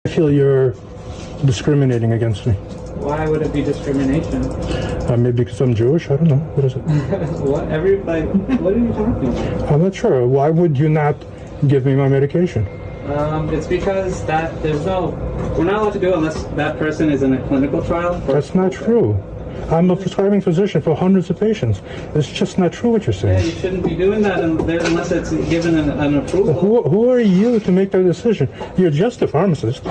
I feel you're discriminating against me. Why would it be discrimination? Maybe because I'm Jewish. I don't know. What is it? What are you talking about? I'm not sure. Why would you not give me my medication? It's because we're not allowed to do it unless that person is in a clinical trial. That's not true. I'm a prescribing physician for hundreds of patients. It's just not true what you're saying. Yeah, you shouldn't be doing that unless it's given an approval. Who are you to make that decision? You're just a pharmacist.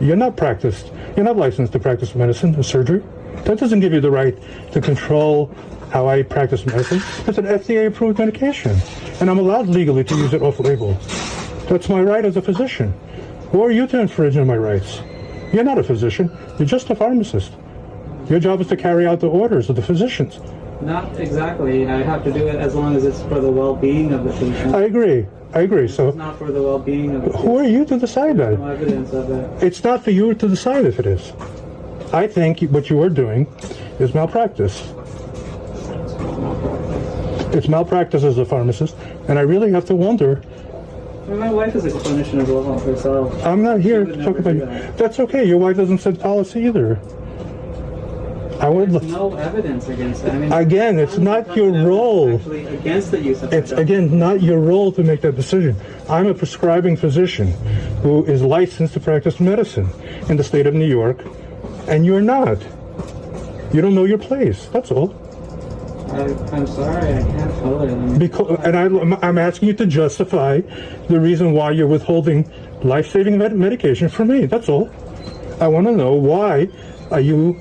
You're not licensed to practice medicine or surgery. That doesn't give you the right to control how I practice medicine. It's an FDA-approved medication, and I'm allowed legally to use it off-label. That's my right as a physician. Who are you to infringe on my rights? You're not a physician. You're just a pharmacist. Your job is to carry out the orders of the physicians. Not exactly. I have to do it as long as it's for the well-being of the patient. I agree. So it's not for the well-being of the patient. Who are you to decide that? No evidence of it. It's not for you to decide if it is. I think what you are doing is malpractice. It's malpractice as a pharmacist, and I really have to wonder. Well, my wife is a clinician as well herself. I'm not here to talk about you. That's okay. Your wife doesn't set policy either. There's no evidence against it. Again, it's not your role. Actually, against the use of it. It's again not your role to make that decision. I'm a prescribing physician who is licensed to practice medicine in the state of New York, and you're not. You don't know your place. That's all. I'm sorry, I can't fill it. I'm asking you to justify the reason why you're withholding life-saving medication from me. That's all. I want to know, why are you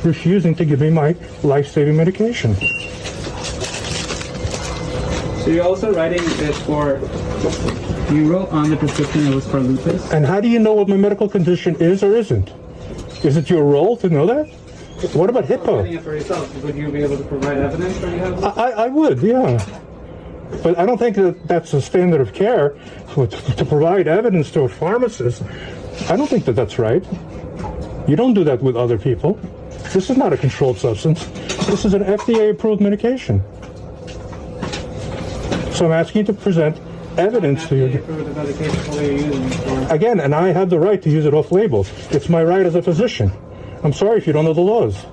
refusing to give me my life-saving medication? So you're also writing it for, you wrote on the prescription it was for lupus? And how do you know what my medical condition is or isn't? Is it your role to know that? What about HIPAA? Writing it for yourself, would you be able to provide evidence that you have? I would, yeah. But I don't think that's a standard of care to provide evidence to a pharmacist. I don't think that's right. You don't do that with other people. This is not a controlled substance. This is an FDA-approved medication. So I'm asking you to present evidence to you. Again, and I have the right to use it off-label. It's my right as a physician. I'm sorry if you don't know the laws.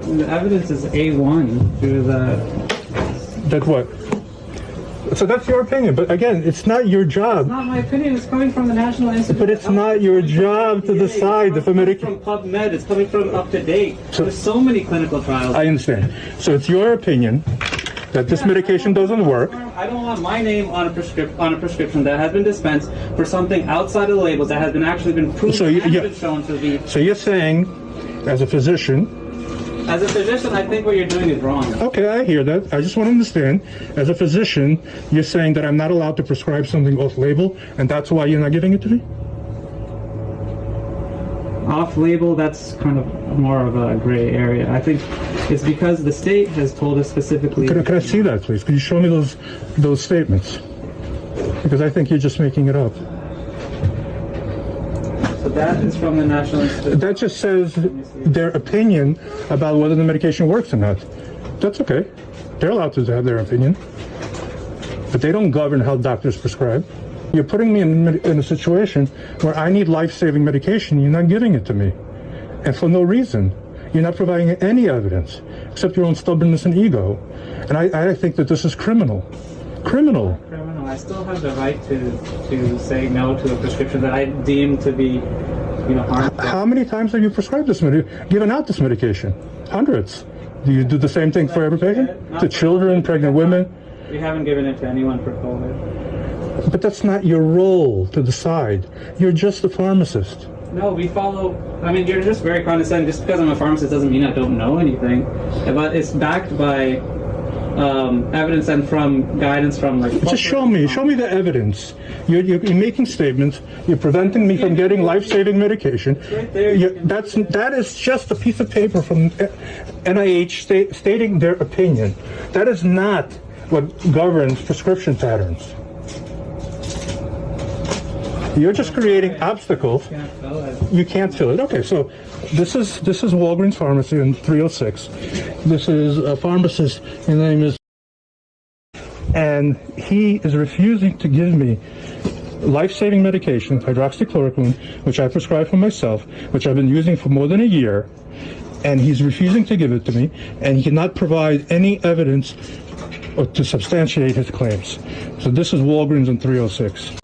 The evidence is A1 through the... That what? So that's your opinion, but again, it's not your job. It's not my opinion, it's coming from the National Institute. But it's not your job to decide if a medication... It's coming from PubMed, it's coming from up-to-date. There's so many clinical trials. I understand. So it's your opinion that this medication doesn't work. I don't want my name on a prescription that has been dispensed for something outside of the labels that has actually been proven and been shown to be... So you're saying, as a physician... As a physician, I think what you're doing is wrong. Okay, I hear that. I just want to understand. As a physician, you're saying that I'm not allowed to prescribe something off-label, and that's why you're not giving it to me? Off-label, that's kind of more of a gray area. I think it's because the state has told us specifically... Can I see that, please? Could you show me those statements? Because I think you're just making it up. So that is from the National Institute. That just says their opinion about whether the medication works or not. That's okay. They're allowed to have their opinion. But they don't govern how doctors prescribe. You're putting me in a situation where I need life-saving medication, you're not giving it to me. And for no reason. You're not providing any evidence, except your own stubbornness and ego. And I think that this is criminal. Criminal. I still have the right to say no to a prescription that I deem to be, harmful. How many times have you prescribed this given out this medication? Hundreds. Do you do the same thing for every patient? To children, pregnant women? We haven't given it to anyone for COVID. But that's not your role to decide. You're just a pharmacist. No, we follow... you're just very condescending. Just because I'm a pharmacist doesn't mean I don't know anything. But it's backed by... evidence and from guidance from just show me the evidence. You're making statements. You're preventing me from getting life-saving medication. Right there. That is just a piece of paper from NIH stating their opinion. That is not what governs prescription patterns. You're just creating obstacles. You can't fill it. Okay, so this is Walgreens Pharmacy in 306. This is a pharmacist. His name is, and he is refusing to give me life-saving medication, hydroxychloroquine, which I prescribed for myself, which I've been using for more than a year, and he's refusing to give it to me, and he cannot provide any evidence to substantiate his claims. So this is Walgreens on 306.